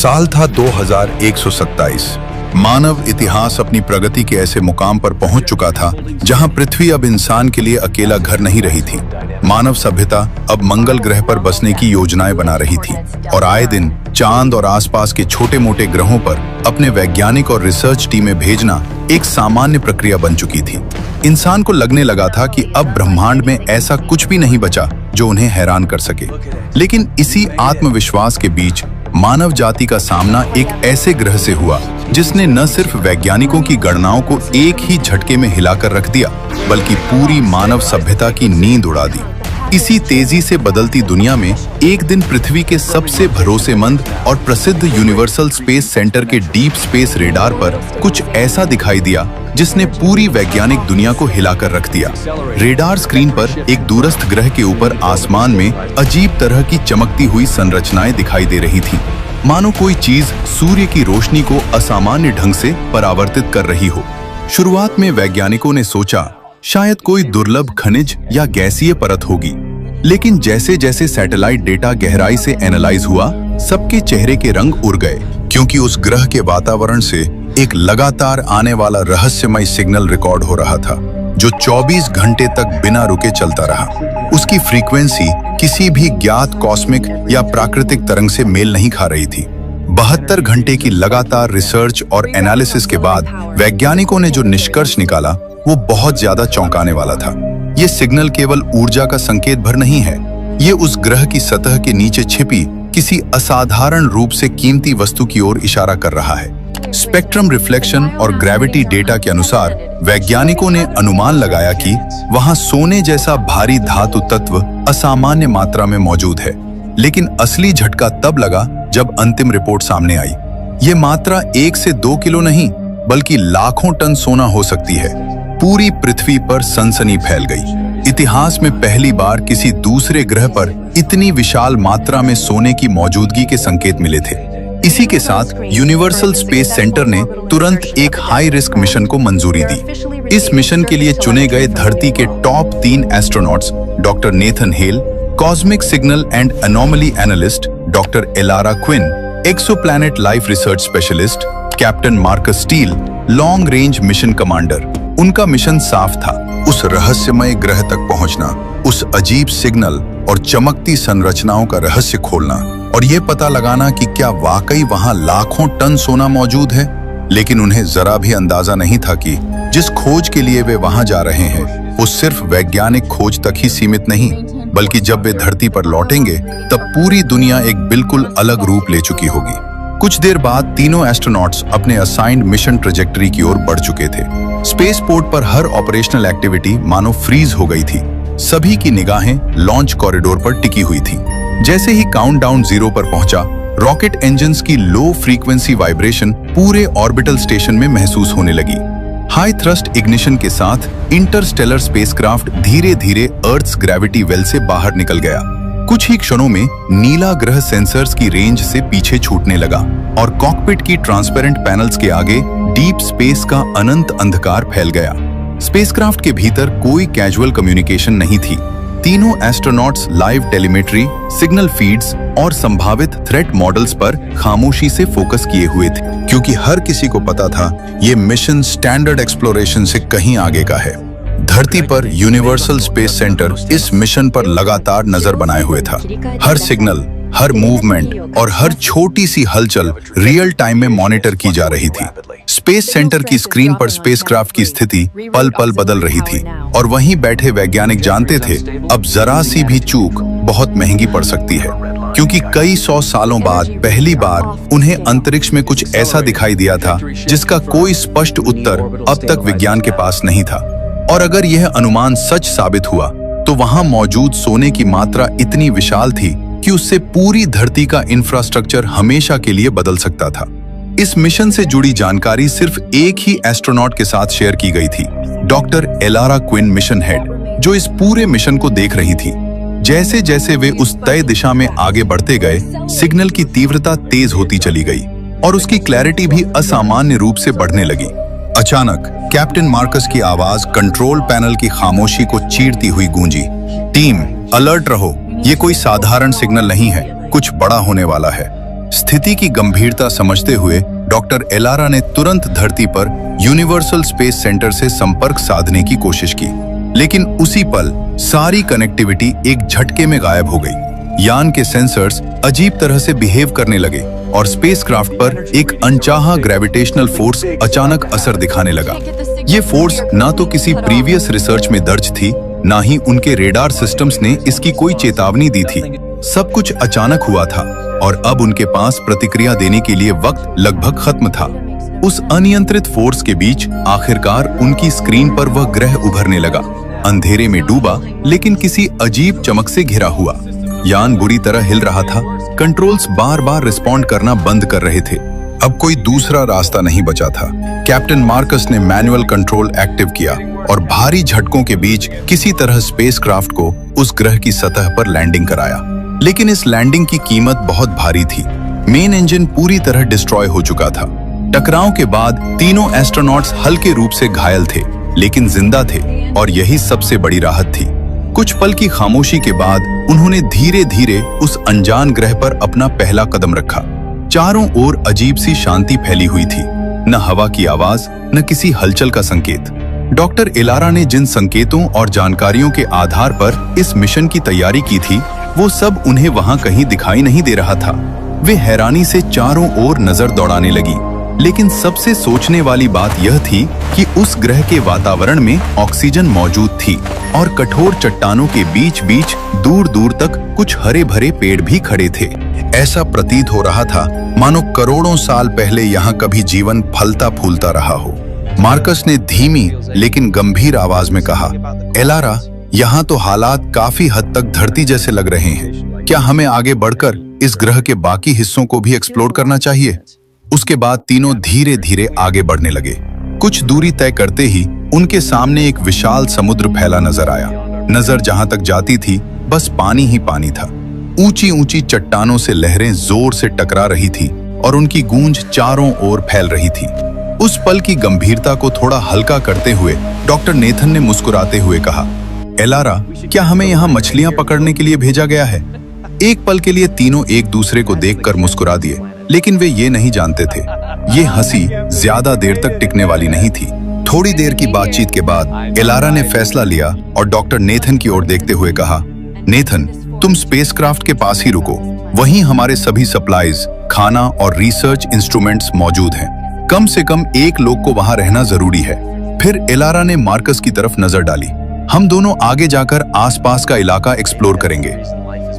साल था 2127। मानव इतिहास अपनी प्रगति के ऐसे मुकाम पर पहुंच चुका था जहां पृथ्वी अब इंसान के लिए अकेला घर नहीं रही थी। मानव सभ्यता अब मंगल ग्रह पर बसने की योजनाएं बना रही थी और आए दिन चांद और आसपास के छोटे मोटे ग्रहों पर अपने वैज्ञानिक और रिसर्च टीमें भेजना एक सामान्य प्रक्रिया बन चुकी थी। इंसान को लगने लगा था कि अब ब्रह्मांड में ऐसा कुछ भी नहीं बचा जो उन्हें हैरान कर सके। लेकिन इसी आत्मविश्वास के बीच मानव जाति का सामना एक ऐसे ग्रह से हुआ जिसने न सिर्फ वैज्ञानिकों की गणनाओं को एक ही झटके में हिलाकर रख दिया, बल्कि पूरी मानव सभ्यता की नींद उड़ा दी। इसी तेजी से बदलती दुनिया में एक दिन पृथ्वी के सबसे भरोसेमंद और प्रसिद्ध यूनिवर्सल स्पेस सेंटर के डीप स्पेस रेडार पर कुछ ऐसा दिखाई दिया जिसने पूरी वैज्ञानिक दुनिया को हिलाकर रख दिया। रेडार स्क्रीन पर एक दूरस्थ ग्रह के ऊपर आसमान में अजीब तरह की चमकती हुई संरचनाएं दिखाई दे रही थीं, मानो कोई चीज सूर्य की रोशनी को असामान्य ढंग से परावर्तित कर रही हो। शुरुआत में वैज्ञानिकों ने सोचा शायद कोई दुर्लभ खनिज या गैसीय परत होगी, लेकिन जैसे जैसे सैटेलाइट डेटा गहराई से एनालाइज हुआ, सबके चेहरे के रंग उड़ गए, क्योंकि उस ग्रह के वातावरण से एक लगातार आने वाला रहस्यमय सिग्नल रिकॉर्ड हो रहा था, जो 24 घंटे तक बिना रुके चलता रहा। उसकी फ्रीक्वेंसी किसी भी ज्ञात कॉस्मिक या प्राकृतिक तरंग से मेल नहीं खा रही थी। 72 घंटे की लगातार रिसर्च और एनालिसिस के बाद वैज्ञानिकों ने जो निष्कर्ष निकाला वो बहुत ज्यादा चौंकाने वाला था। ये सिग्नल केवल ऊर्जा का संकेत भर नहीं है, ये उस ग्रह की सतह के नीचे छिपी किसी असाधारण रूप से कीमती वस्तु की ओर इशारा कर रहा है। स्पेक्ट्रम रिफ्लेक्शन और ग्रेविटी डेटा के अनुसार वैज्ञानिकों ने अनुमान लगाया कि वहां सोने जैसा भारी धातु तत्व असामान्य मात्रा में मौजूद है। लेकिन असली झटका तब लगा जब अंतिम रिपोर्ट सामने आई। ये मात्रा 1 से 2 किलो नहीं, बल्कि लाखों टन सोना हो सकती है। पूरी पृथ्वी पर सनसनी फैल गई। इतिहास में पहली बार किसी दूसरे ग्रह पर इतनी विशाल मात्रा में सोने की मौजूदगी के संकेत मिले थे। इसी के साथ यूनिवर्सल स्पेस सेंटर ने तुरंत एक हाई रिस्क मिशन को मंजूरी दी। इस मिशन के लिए चुने गए धरती के top 3 astronauts doctor Nathan Hale, cosmic signal and anomaly analyst doctor Elara Quinn, exoplanet life research specialist captain Marcus Steel, long range mission commander. उनका मिशन साफ था, उस रहस्यमय ग्रह तक पहुंचना, उस अजीब सिग्नल और चमकती संरचनाओं का रहस्य खोलना और ये पता लगाना कि क्या वाकई वहां लाखों टन सोना मौजूद है। लेकिन उन्हें जरा भी अंदाजा नहीं था कि जिस खोज के लिए वे वहां जा रहे हैं वो सिर्फ वैज्ञानिक खोज तक ही सीमित नहीं, बल्कि जब वे धरती पर लौटेंगे तब पूरी दुनिया एक बिल्कुल अलग रूप ले चुकी होगी। कुछ देर बाद तीनों एस्ट्रोनॉट्स अपने असाइंड मिशन ट्रेजेक्टरी की ओर बढ़ चुके थे। स्पेस पोर्ट पर हर ऑपरेशनल एक्टिविटी मानो फ्रीज हो गई थी। सभी की निगाहें लॉन्च कॉरिडोर पर टिकी हुई थी। जैसे ही काउंटडाउन 0 पर पहुंचा, रॉकेट इंजन्स की लो फ्रीक्वेंसी वाइब्रेशन पूरे ऑर्बिटल स्टेशन में महसूस होने लगी। हाई थ्रस्ट इग्निशन के साथ इंटरस्टेलर स्पेसक्राफ्ट धीरे धीरे अर्थ्स ग्रेविटी वेल से बाहर निकल गया। कुछ ही क्षणों में नीला ग्रह सेंसर्स की रेंज से पीछे छूटने लगा और कॉकपिट की ट्रांसपेरेंट पैनल्स के आगे डीप स्पेस का अनंत अंधकार फैल गया। स्पेसक्राफ्ट के भीतर कोई कैजुअल कम्युनिकेशन नहीं थी। तीनों astronauts live telemetry, signal feeds और संभावित थ्रेट मॉडल्स पर खामोशी से फोकस किए हुए थे, क्योंकि हर किसी को पता था ये मिशन स्टैंडर्ड एक्सप्लोरेशन से कहीं आगे का है। धरती पर यूनिवर्सल स्पेस सेंटर इस मिशन पर लगातार नजर बनाए हुए था। हर सिग्नल, हर मूवमेंट और हर छोटी सी हलचल रियल टाइम में मॉनिटर की जा रही थी। स्पेस सेंटर की स्क्रीन पर स्पेसक्राफ्ट की स्थिति पल पल बदल रही थी और वहीं बैठे वैज्ञानिक जानते थे अब जरा सी भी चूक बहुत महंगी पड़ सकती है, क्योंकि कई 100 सालों बाद पहली बार उन्हें अंतरिक्ष में कुछ ऐसा दिखाई दिया था जिसका कोई स्पष्ट उत्तर अब तक विज्ञान के पास नहीं था। और अगर यह अनुमान सच साबित हुआ तो वहां मौजूद सोने की मात्रा इतनी विशाल थी कि उससे पूरी धरती का इंफ्रास्ट्रक्चर हमेशा के लिए बदल सकता था। इस मिशन से जुड़ी जानकारी सिर्फ एक ही एस्ट्रोनॉट के साथ शेयर की गई थी, doctor Elara Quinn, mission head, जो इस पूरे मिशन को देख रही थी। जैसे जैसे वे उस तय दिशा में आगे बढ़ते गए, सिग्नल की तीव्रता तेज होती चली गई और उसकी क्लैरिटी भी असामान्य रूप से बढ़ने लगी। अचानक कैप्टन मार्कस की आवाज कंट्रोल पैनल की खामोशी को चीरती हुई गूंजी। टीम, अलर्ट रहो, ये कोई साधारण सिग्नल नहीं है, कुछ बड़ा होने वाला है। स्थिति की गंभीरता समझते हुए डॉक्टर एलारा ने तुरंत धरती पर यूनिवर्सल स्पेस सेंटर से संपर्क साधने की कोशिश की, लेकिन उसी पल सारी कनेक्टिविटी एक झटके में गायब हो गई। यान के सेंसर्स अजीब तरह से बिहेव करने लगे और स्पेसक्राफ्ट पर एक अनचाहा ग्रेविटेशनल फोर्स अचानक असर दिखाने लगा। ये फोर्स ना तो किसी प्रीवियस रिसर्च में दर्ज थी, ना ही उनके रेडार सिस्टम्स ने इसकी कोई चेतावनी दी थी। सब कुछ अचानक हुआ था और अब उनके पास प्रतिक्रिया देने के लिए वक्त लगभग खत्म था। उस अनियंत्रित फोर्स के बीच आखिरकार उनकी स्क्रीन पर वह ग्रह उभरने लगा, अंधेरे में डूबा लेकिन किसी अजीब चमक से घिरा हुआ। यान बुरी तरह हिल रहा था, कंट्रोल्स बार बार रिस्पॉन्ड करना बंद कर रहे थे। अब कोई दूसरा रास्ता नहीं बचा था। कैप्टन मार्कस ने मैनुअल कंट्रोल एक्टिव किया और भारी झटकों के बीच किसी तरह स्पेसक्राफ्ट को उस ग्रह की सतह पर लैंडिंग कराया। लेकिन इस लैंडिंग की कीमत बहुत भारी थी। मेन इंजन पूरी तरह डिस्ट्रॉय हो चुका था। टकराव के बाद तीनों एस्ट्रोनॉट्स हल्के रूप से घायल थे, लेकिन जिंदा थे और यही सबसे बड़ी राहत थी। कुछ पल की खामोशी के बाद उन्होंने धीरे धीरे उस अनजान ग्रह पर अपना पहला कदम रखा। चारों ओर अजीब सी शांति फैली हुई थी, न हवा की आवाज, न किसी हलचल का संकेत। डॉक्टर एलारा ने जिन संकेतों और जानकारियों के आधार पर इस मिशन की तैयारी की थी, वो सब उन्हें वहां कहीं दिखाई नहीं दे रहा था। वे हैरानी से चारों ओर नजर दौड़ाने लगी, लेकिन सबसे सोचने वाली बात यह थी कि उस ग्रह के वातावरण में ऑक्सीजन मौजूद थी और कठोर चट्टानों के बीच बीच दूर दूर तक कुछ हरे भरे पेड़ भी खड़े थे। ऐसा प्रतीत हो रहा था मानो करोड़ों साल पहले यहाँ कभी जीवन फलता फूलता रहा हो। मार्कस ने धीमी लेकिन गंभीर आवाज में कहा, एलारा, यहाँ तो हालात काफी हद तक धरती जैसे लग रहे हैं। क्या हमें आगे बढ़कर इस ग्रह के बाकी हिस्सों को भी एक्सप्लोर करना चाहिए? उसके बाद तीनों धीरे धीरे आगे बढ़ने लगे। कुछ दूरी तय करते ही उनके सामने एक विशाल समुद्र फैला नजर आया। नजर जहां तक जाती थी बस पानी ही पानी था। ऊंची ऊंची चट्टानों से लहरें जोर से टकरा रही थी और उनकी गूंज चारों ओर फैल रही थी। उस पल की गंभीरता को थोड़ा हल्का करते हुए डॉक्टर नेथन ने मुस्कुराते हुए कहा, एलारा, क्या हमें यहाँ मछलियां पकड़ने के लिए भेजा गया है? एक पल के लिए तीनों एक दूसरे को देखकर मुस्कुरा दिए, लेकिन वे ये नहीं जानते थे ये हंसी ज्यादा देर तक टिकने वाली नहीं थी। थोड़ी देर की बातचीत के बाद एलारा ने फैसला लिया और डॉक्टर नेथन की ओर देखते हुए कहा, नेथन, तुम स्पेसक्राफ्ट के पास ही रुको। वहीं हमारे सभी सप्लाईज, खाना और रिसर्च इंस्ट्रूमेंट्स मौजूद हैं। कम से कम एक लोग को वहां रहना जरूरी है। फिर एलारा ने मार्कस की तरफ नजर डाली। हम दोनों आगे जाकर आसपास का इलाका एक्सप्लोर करेंगे।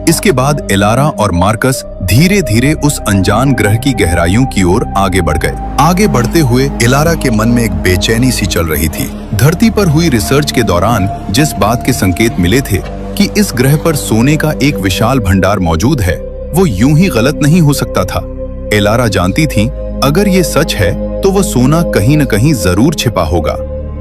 इसके बाद एलारा और मार्कस धीरे धीरे उस अनजान ग्रह की गहराइयों की ओर आगे बढ़ गए। आगे बढ़ते हुए एलारा के मन में एक बेचैनी सी चल रही थी। धरती पर हुई रिसर्च के दौरान जिस बात के संकेत मिले थे कि इस ग्रह पर सोने का एक विशाल भंडार मौजूद है, वो यूं ही गलत नहीं हो सकता था। एलारा जानती थी अगर ये सच है तो वह सोना कहीं न कहीं जरूर छिपा होगा,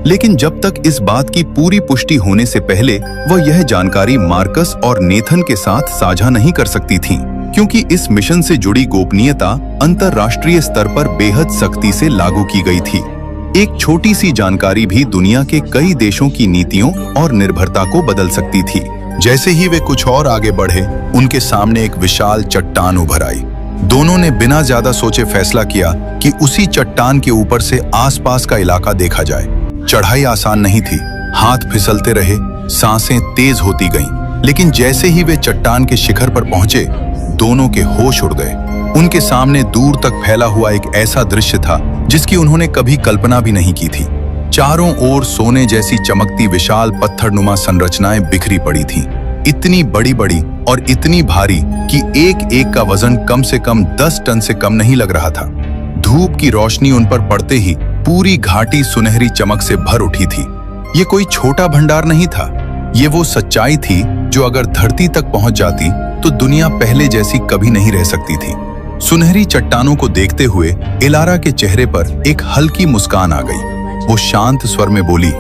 लेकिन जब तक इस बात की पूरी पुष्टि होने से पहले वह यह जानकारी मार्कस और नेथन के साथ साझा नहीं कर सकती थी, क्योंकि इस मिशन से जुड़ी गोपनीयता अंतरराष्ट्रीय स्तर पर बेहद सख्ती से लागू की गई थी। एक छोटी सी जानकारी भी दुनिया के कई देशों की नीतियों और निर्भरता को बदल सकती थी। जैसे ही वे कुछ और आगे बढ़े, उनके सामने एक विशाल चट्टान उभर आई। दोनों ने बिना ज्यादा सोचे फैसला किया कि उसी चट्टान के ऊपर से आसपास का इलाका देखा जाए। चढ़ाई आसान नहीं थी, हाथ फिसलते रहे, सांसें तेज होती गईं, लेकिन जैसे ही वे चट्टान के शिखर पर पहुंचे, दोनों के होश उड़ गए। उनके सामने दूर तक फैला हुआ एक ऐसा दृश्य था जिसकी उन्होंने कभी कल्पना भी नहीं की थी। चारों ओर सोने जैसी चमकती विशाल पत्थरनुमा संरचनाएं बिखरी पड़ी थीं, इतनी बड़ी बड़ी और इतनी भारी कि एक एक का वजन कम से कम 10 टन से कम नहीं लग रहा था। धूप की रोशनी उन पर पड़ते ही पूरी घाटी सुनहरी चमक से भर उठी थी। ये कोई छोटा भंडार नहीं था, ये वो सच्चाई थी जो अगर धरती तक पहुंच जाती तो दुनिया पहले जैसी कभी नहीं रह सकती थी। सुनहरी चट्टानों को देखते हुए एलारा के चेहरे पर एक हल्की मुस्कान आ गई। वो शांत स्वर में बोली,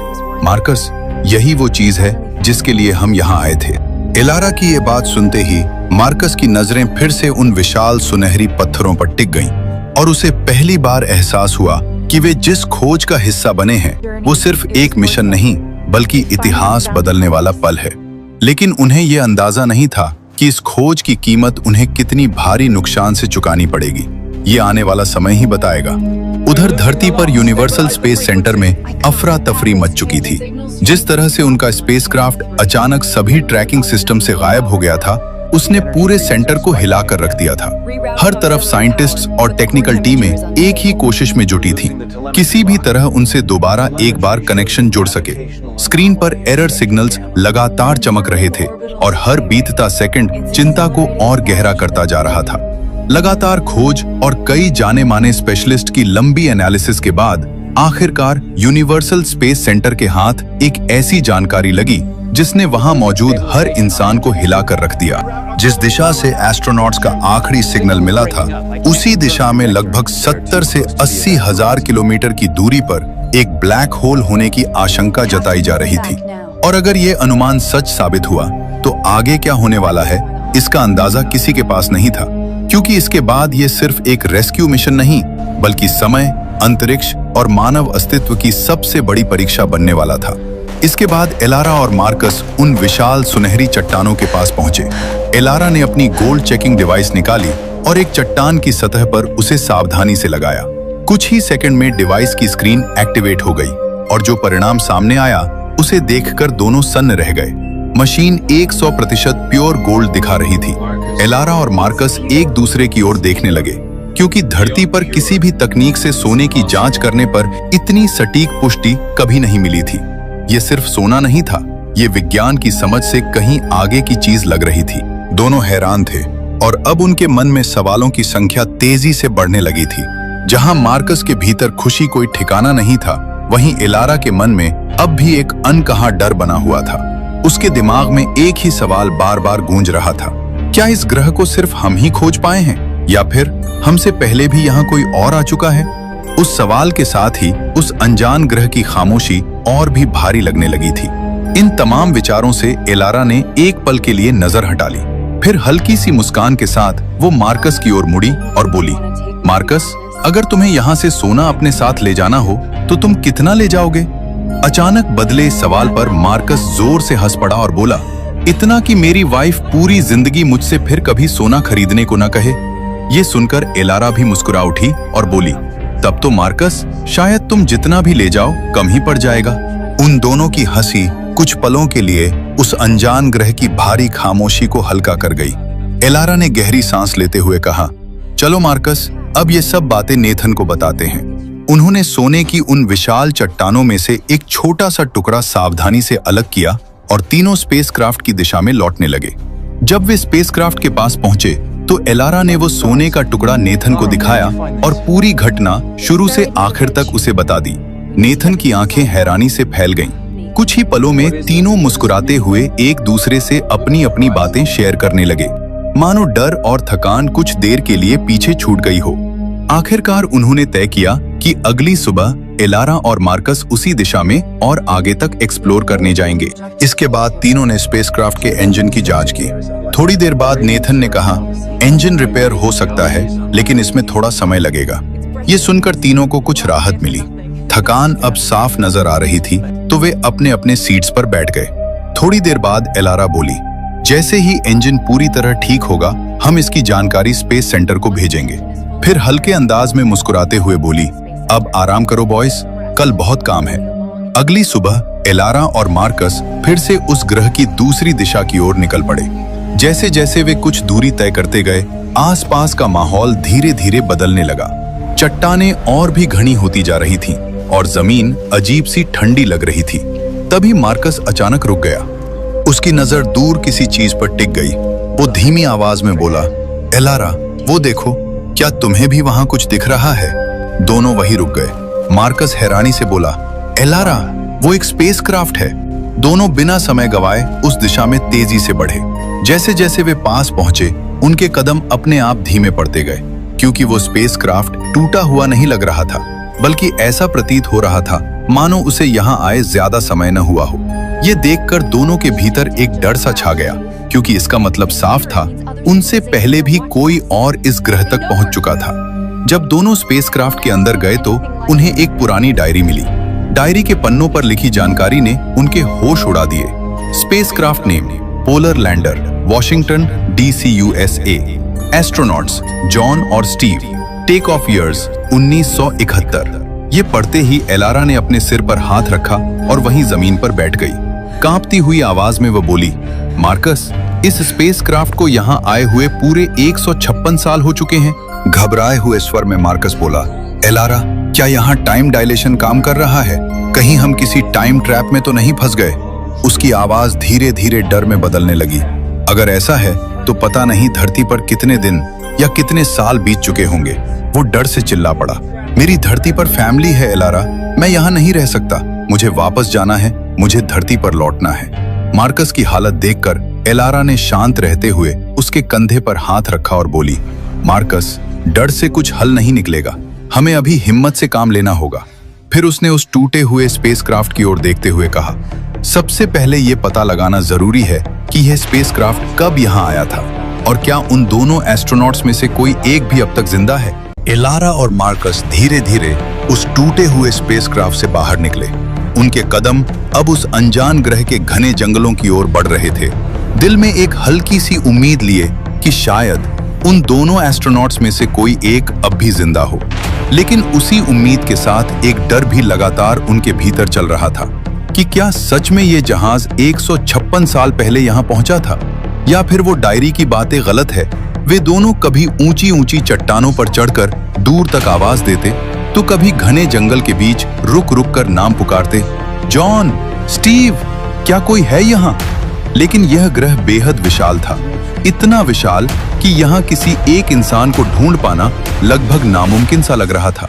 मार्कस, यही वो चीज है जिसके लिए हम यहाँ आए थे। एलारा की ये बात सुनते ही मार्कस की नजरें फिर से उन विशाल सुनहरी पत्थरों पर टिक गईं और उसे पहली बार एहसास हुआ कि वे जिस खोज का हिस्सा बने हैं वो सिर्फ एक मिशन नहीं बल्कि इतिहास बदलने वाला पल है। लेकिन उन्हें ये अंदाजा नहीं था कि इस खोज की कीमत उन्हें कितनी भारी नुकसान से चुकानी पड़ेगी। ये आने वाला समय ही बताएगा। उधर धरती पर यूनिवर्सल स्पेस सेंटर में अफरा तफरी मच चुकी थी। जिस तरह से उनका स्पेसक्राफ्ट अचानक सभी ट्रैकिंग सिस्टम से गायब हो गया था, उसने पूरे सेंटर को हिलाकर रख दिया था। हर तरफ साइंटिस्ट्स और टेक्निकल टीमें एक ही कोशिश में जुटी थीं, किसी भी तरह उनसे दोबारा एक बार कनेक्शन जुड़ सके। स्क्रीन पर एरर सिग्नल्स लगातार चमक रहे थे और हर बीतता सेकंड चिंता को और गहरा करता जा रहा था। लगातार खोज और कई जाने माने स्पेशलिस्ट की लंबी एनालिसिस के बाद आखिरकार यूनिवर्सल स्पेस सेंटर के हाथ एक ऐसी जानकारी लगी जिसने वहां मौजूद हर इंसान को हिलाकर रख दिया। जिस दिशा से एस्ट्रोनॉट्स का आखिरी सिग्नल मिला था, उसी दिशा में लगभग 70 से 80 हजार किलोमीटर की दूरी पर एक ब्लैक होल होने की आशंका जताई जा रही थी। और अगर ये अनुमान सच साबित हुआ तो आगे क्या होने वाला है, इसका अंदाजा किसी के पास नहीं था, क्योंकि इसके बाद ये सिर्फ एक रेस्क्यू मिशन नहीं, बल्कि समय, अंतरिक्ष और मानव अस्तित्व की सबसे बड़ी परीक्षा बनने वाला था। इसके बाद एलारा और मार्कस उन विशाल सुनहरी चट्टानों के पास पहुंचे। एलारा ने अपनी गोल्ड चेकिंग डिवाइस निकाली और एक चट्टान की सतह पर उसे सावधानी से लगाया। कुछ ही सेकंड में डिवाइस की स्क्रीन एक्टिवेट हो गई और जो परिणाम सामने आया उसे देखकर दोनों सन्न रह गए। मशीन 100% प्योर गोल्ड दिखा रही थी। एलारा और मार्कस एक दूसरे की ओर देखने लगे, क्योंकि धरती पर किसी भी तकनीक से सोने की जांच करने पर इतनी सटीक पुष्टि कभी नहीं मिली थी। ये सिर्फ सोना नहीं था, ये विज्ञान की समझ से कहीं आगे की चीज लग रही थी। दोनों हैरान थे और अब उनके मन में सवालों की संख्या तेजी से बढ़ने लगी थी। जहां मार्कस के भीतर खुशी कोई ठिकाना नहीं था, वहीं एलारा के मन में अब भी एक अनकहा डर बना हुआ था। उसके दिमाग में एक ही सवाल बार बार गूंज रहा था, क्या इस ग्रह को सिर्फ हम ही खोज पाए हैं, या फिर हमसे पहले भी यहाँ कोई और आ चुका है? उस सवाल के साथ ही उस अनजान ग्रह की खामोशी और भी भारी लगने लगी थी। इन तमाम विचारों से एलारा ने एक पल के लिए नजर हटा ली। फिर हल्की सी मुस्कान के साथ वो मार्कस की ओर मुड़ी और बोली, मार्कस, अगर तुम्हें यहाँ से सोना अपने साथ ले जाना हो तो तुम कितना ले जाओगे? अचानक बदले इस सवाल पर मार्कस जोर से हंस पड़ा और बोला, इतना कि मेरी वाइफ पूरी जिंदगी मुझसे फिर कभी सोना खरीदने को न कहे। ये सुनकर एलारा भी मुस्कुरा उठी और बोली, तब तो मार्कस, शायद तुम जितना भी ले जाओ कम ही पड़ जाएगा। उन दोनों की हंसी कुछ पलों के लिए उस अनजान ग्रह की भारी खामोशी को हल्का कर गई। एलारा ने गहरी सांस लेते हुए कहा, चलो मार्कस, अब ये सब बातें नेथन को बताते हैं। उन्होंने सोने की उन विशाल चट्टानों में से एक छोटा सा टुकड़ा सावधानी से अलग किया और तीनों स्पेसक्राफ्ट की दिशा में लौटने लगे। जब वे स्पेसक्राफ्ट के पास पहुंचे तो एलारा ने वो सोने का टुकड़ा नेथन को दिखाया और पूरी घटना शुरू से आखिर तक उसे बता दी। नेथन की आंखें हैरानी से फैल गईं। कुछ ही पलों में तीनों मुस्कुराते हुए एक दूसरे से अपनी अपनी बातें शेयर करने लगे, मानो डर और थकान कुछ देर के लिए पीछे छूट गई हो। आखिरकार उन्होंने तय किया कि अगली सुबह एलारा और मार्कस उसी दिशा में और आगे तक एक्सप्लोर करने जाएंगे। इसके बाद तीनों ने स्पेसक्राफ्ट के इंजन की जांच की। थोड़ी देर बाद नेथन ने कहा, इंजन रिपेयर हो सकता है, लेकिन इसमें थोड़ा समय लगेगा। ये सुनकर तीनों को कुछ राहत मिली। थकान अब साफ नजर आ रही थी, तो वे अपने अपने सीट्स पर बैठ गए। थोड़ी देर बाद एलारा बोली, जैसे ही इंजन पूरी तरह ठीक होगा, हम इसकी जानकारी स्पेस सेंटर को भेजेंगे। फिर हल्के अंदाज में मुस्कुराते हुए बोली, अब आराम करो बॉयज, कल बहुत काम है। अगली सुबह एलारा और मार्कस फिर से उस ग्रह की दूसरी दिशा की ओर निकल पड़े। जैसे जैसे वे कुछ दूरी तय करते गए, आसपास का माहौल धीरे धीरे बदलने लगा। चट्टानें और भी घनी होती जा रही थीं और जमीन अजीब सी ठंडी लग रही थी। तभी मार्कस अचानक रुक गया। उसकी नजर दूर किसी चीज पर टिक गई। वो धीमी आवाज में बोला, एलारा, वो देखो, क्या तुम्हें भी वहां कुछ दिख रहा है? दोनों वहीं रुक गए। मार्कस हैरानी से बोला, एलारा, वो एक स्पेसक्राफ्ट है। दोनों बिना समय गवाए उस दिशा में तेजी से बढ़े। जैसे जैसे वे पास पहुंचे, उनके कदम अपने आप धीमे पड़ते गए, क्योंकि वो स्पेसक्राफ्ट टूटा हुआ नहीं लग रहा था, बल्कि ऐसा प्रतीत हो रहा था मानो उसे यहाँ आए ज्यादा समय न हुआ हो। ये देखकर दोनों के भीतर एक डर सा छा गया, क्योंकि इसका मतलब साफ था, उनसे पहले भी कोई और इस ग्रह तक पहुंच चुका था। जब दोनों स्पेसक्राफ्ट के अंदर गए तो उन्हें एक पुरानी डायरी मिली। डायरी के पन्नों पर लिखी जानकारी ने उनके होश उड़ा दिए। Spacecraft name polar lander, Washington DC USA। Astronauts John और स्टीव। Take off years 1971। ये पढ़ते ही एलारा ने अपने सिर पर हाथ रखा और वहीं जमीन पर बैठ गई। कांपती हुई आवाज में वह बोली, मार्कस, इस स्पेसक्राफ्ट को यहाँ आए हुए पूरे 156 साल हो चुके हैं। घबराए हुए स्वर में मार्कस बोला, एलारा, क्या यहाँ टाइम डायलेशन काम कर रहा है? कहीं हम किसी टाइम ट्रैप में तो नहीं फंस गए? उसकी आवाज धीरे धीरे डर में बदलने लगी। अगर ऐसा है तो पता नहीं धरती पर कितने दिन या कितने साल बीत चुके होंगे। वो डर से चिल्ला पड़ा, मेरी धरती पर फैमिली है एलारा, मैं यहाँ नहीं रह सकता। मुझे वापस जाना है, मुझे धरती पर लौटना है। मार्कस की हालत देखकर एलारा ने शांत रहते हुए उसके कंधे पर हाथ रखा और बोली, मार्कस, डर से कुछ हल नहीं निकलेगा, हमें अभी हिम्मत से काम लेना होगा। फिर उसने उस टूटे हुए स्पेसक्राफ्ट की ओर देखते हुए कहा, सबसे पहले ये पता लगाना जरूरी है कि यह स्पेसक्राफ्ट कब यहाँ आया था और क्या उन दोनों एस्ट्रोनॉट्स में से कोई एक भी अब तक जिंदा है। एलारा और मार्कस धीरे धीरे उस टूटे हुए स्पेसक्राफ्ट से बाहर निकले। उनके कदम अब उस अनजान ग्रह के घने जंगलों की ओर बढ़ रहे थे, दिल में एक हल्की सी उम्मीद लिए कि शायद उन दोनों एस्ट्रोनॉट्स में से कोई एक अब भी जिंदा हो। लेकिन उसी उम्मीद के साथ एक डर भी लगातार उनके भीतर चल रहा था कि क्या सच में ये जहाज 156 साल पहले यहाँ पहुंचा था, या फिर वो डायरी की बातें गलत है। वे दोनों कभी ऊंची ऊंची चट्टानों पर चढ़कर दूर तक आवाज देते, तो कभी घने जंगल के बीच रुक रुक कर नाम पुकारते, जॉन, स्टीव, क्या कोई है यहाँ? लेकिन यह ग्रह बेहद विशाल था, इतना विशाल कि यहाँ किसी एक इंसान को ढूंढ पाना लगभग नामुमकिन सा लग रहा था।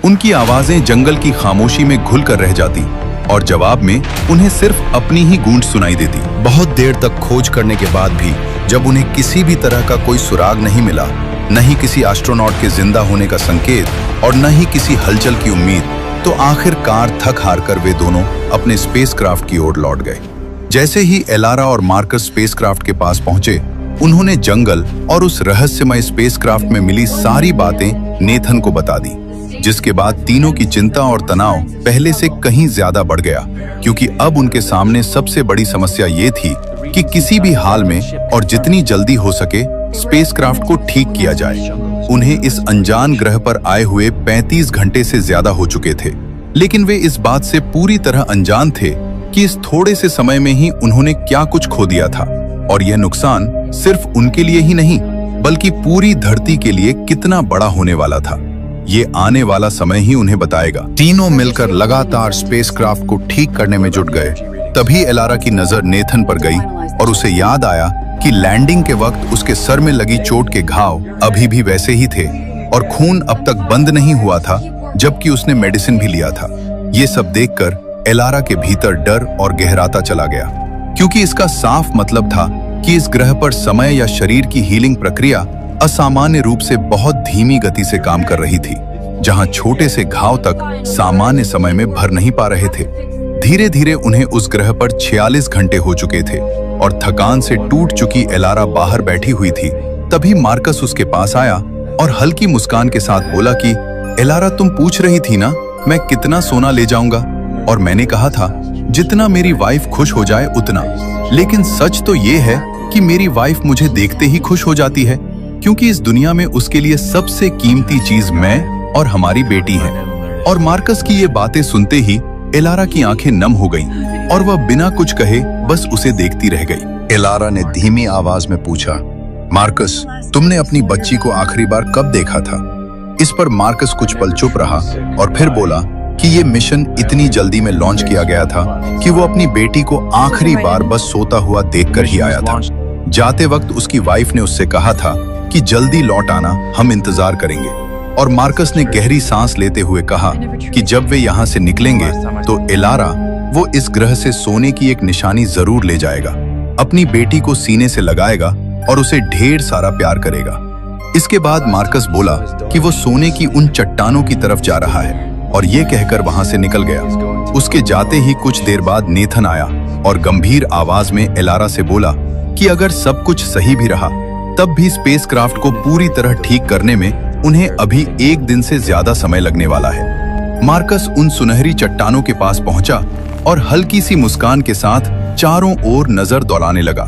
उनकी आवाजें जंगल की खामोशी में घुल कर रह जाती और जवाब में उन्हें सिर्फ अपनी ही गूंज सुनाई देती। बहुत देर तक खोज करने के बाद भी जब उन्हें किसी भी तरह का कोई सुराग नहीं मिला, न ही किसी एस्ट्रोनॉट के जिंदा होने का संकेत और न ही किसी हलचल की उम्मीद, तो आखिरकार थक हार कर वे दोनों अपने स्पेसक्राफ्ट की ओर लौट गए। जैसे ही एलारा और मार्कस स्पेसक्राफ्ट के पास पहुंचे, उन्होंने जंगल और उस रहस्यमय स्पेसक्राफ्ट में मिली सारी बातें नेथन को बता दी, जिसके बाद तीनों की चिंता और तनाव पहले से कहीं ज्यादा बढ़ गया, क्योंकि अब उनके सामने सबसे बड़ी समस्या ये थी कि किसी भी हाल में और जितनी जल्दी हो सके स्पेसक्राफ्ट को ठीक किया जाए। उन्हें इस अनजान ग्रह पर आए हुए 35 घंटे से ज्यादा हो चुके थे, लेकिन वे इस बात से पूरी तरह अनजान थे कि इस थोड़े से समय में ही उन्होंने क्या कुछ खो दिया था, और यह नुकसान सिर्फ उनके लिए ही नहीं बल्कि पूरी धरती के लिए कितना बड़ा होने वाला था, ये आने वाला समय ही उन्हें बताएगा। तीनों मिलकर लगातार स्पेसक्राफ्ट को ठीक करने में जुट गए। तभी एलारा की नजर नेथन पर गई और उसे याद आया कि लैंडिंग के वक्त उसके सर में लगी चोट के घाव अभी भी वैसे ही थे और खून अब तक बंद नहीं हुआ था, जबकि उसने मेडिसिन भी लिया था। ये सब देखकर एलारा के भीतर डर और गहराता चला गया, क्योंकि इसका साफ मतलब था कि इस ग्रह पर समय या शरीर की हीलिंग प्रक्रिया असामान्य रूप से बहुत धीमी गति से काम कर रही थी, जहां छोटे से घाव तक सामान्य समय में भर नहीं पा रहे थे। धीरे धीरे उन्हें उस ग्रह पर 46 घंटे हो चुके थे और थकान से टूट चुकी एलारा बाहर बैठी हुई थी। तभी मार्कस उसके पास आया और हल्की मुस्कान के साथ बोला कि एलारा, तुम पूछ रही थी ना मैं कितना सोना ले जाऊंगा, और मैंने कहा था जितना मेरी वाइफ खुश हो जाए उतना। लेकिन सच तो ये है कि मेरी वाइफ मुझे देखते ही खुश हो जाती है, क्योंकि इस दुनिया में उसके लिए सबसे कीमती चीज मैं और हमारी बेटी है। और मार्कस की ये बातें सुनते ही एलारा की आंखें नम हो गईं और वह बिना कुछ कहे बस उसे देखती रह गई। एलारा ने धीमी आवाज में पूछा, मार्कस, तुमने अपनी बच्ची को आखिरी बार कब देखा था? इस पर मार्कस कुछ पल चुप रहा और फिर बोला कि ये मिशन इतनी जल्दी में लॉन्च किया गया था कि वो अपनी बेटी को आखिरी बार बस सोता हुआ देखकर ही आया था। जाते वक्त उसकी वाइफ ने उससे कहा था कि जल्दी लौट आना, हम इंतजार करेंगे। और मार्कस ने गहरी सांस लेते हुए कहा कि जब वे यहाँ से निकलेंगे तो एलारा वो इस ग्रह से सोने की एक निशानी जरूर ले जाएगा, अपनी बेटी को सीने से लगाएगा और उसे ढेर सारा प्यार करेगा। इसके बाद मार्कस बोला कि वो सोने की उन चट्टानों की तरफ जा रहा है और ये कहकर वहां से निकल गया। उसके जाते ही कुछ देर बाद नेथन आया और गंभीर आवाज में एलारा से बोला कि अगर सब कुछ सही भी रहा तब भी स्पेसक्राफ्ट को पूरी तरह ठीक करने में उन्हें अभी 1 दिन से ज्यादा समय लगने वाला है। मार्कस उन सुनहरी चट्टानों के पास पहुंचा और हल्की सी मुस्कान के साथ चारों ओर नजर दौड़ाने लगा।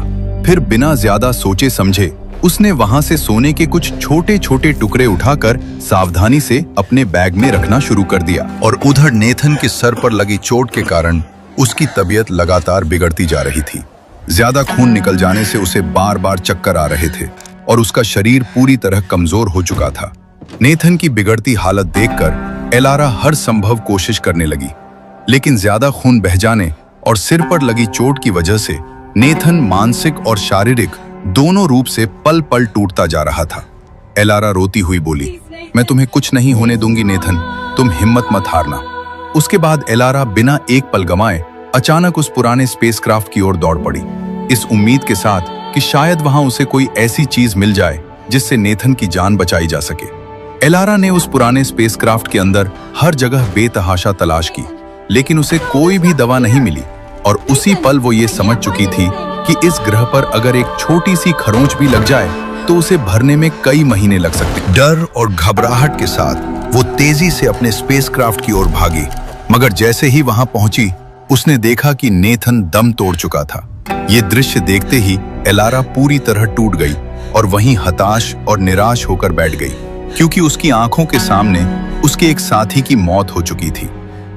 फिर बिना ज्यादा सोचे समझे उसने वहां से सोने के कुछ छोटे छोटे टुकड़े उठाकर सावधानी से अपने बैग में रखना शुरू कर दिया। और उधर नेथन के सर पर लगी चोट के कारण उसकी तबीयत लगातार बिगड़ती जा रही थी। ज्यादा खून निकल जाने से उसे बार बार चक्कर आ रहे थे और उसका शरीर पूरी तरह कमजोर हो चुका था। नेथन की बिगड़ती हालत देखकर एलारा हर संभव कोशिश करने लगी, लेकिन ज्यादा खून बह जाने और सिर पर लगी चोट की वजह से नेथन मानसिक और शारीरिक दोनों रूप से पल पल टूटता जा रहा था। एलारा रोती हुई बोली, मैं तुम्हें कुछ नहीं होने दूंगी नेथन, तुम हिम्मत मत हारना। उसके बाद एलारा बिना एक पल गंवाए अचानक उस पुराने स्पेसक्राफ्ट की ओर दौड़ पड़ी, इस उम्मीद के साथ कि शायद वहां उसे कोई ऐसी चीज मिल जाए जिससे नेथन की जान बचाई जा सके। एलारा ने उस पुराने स्पेसक्राफ्ट के अंदर हर जगह बेतहाशा तलाश की, लेकिन उसे कोई भी दवा नहीं मिली और उसी पल वो ये समझ चुकी थी कि इस ग्रह पर अगर एक छोटी सी खरोंच भी लग जाए तो उसे भरने में कई महीने लग सकते। डर और घबराहट के साथ वो तेजी से अपने स्पेसक्राफ्ट की ओर भागी, मगर जैसे ही वहां पहुंची उसने देखा कि नेथन दम तोड़ चुका था। ये दृश्य देखते ही एलारा पूरी तरह टूट गई और वहीं हताश और निराश होकर बैठ गई, क्योंकि उसकी आंखों के सामने उसके एक साथी की मौत हो चुकी थी।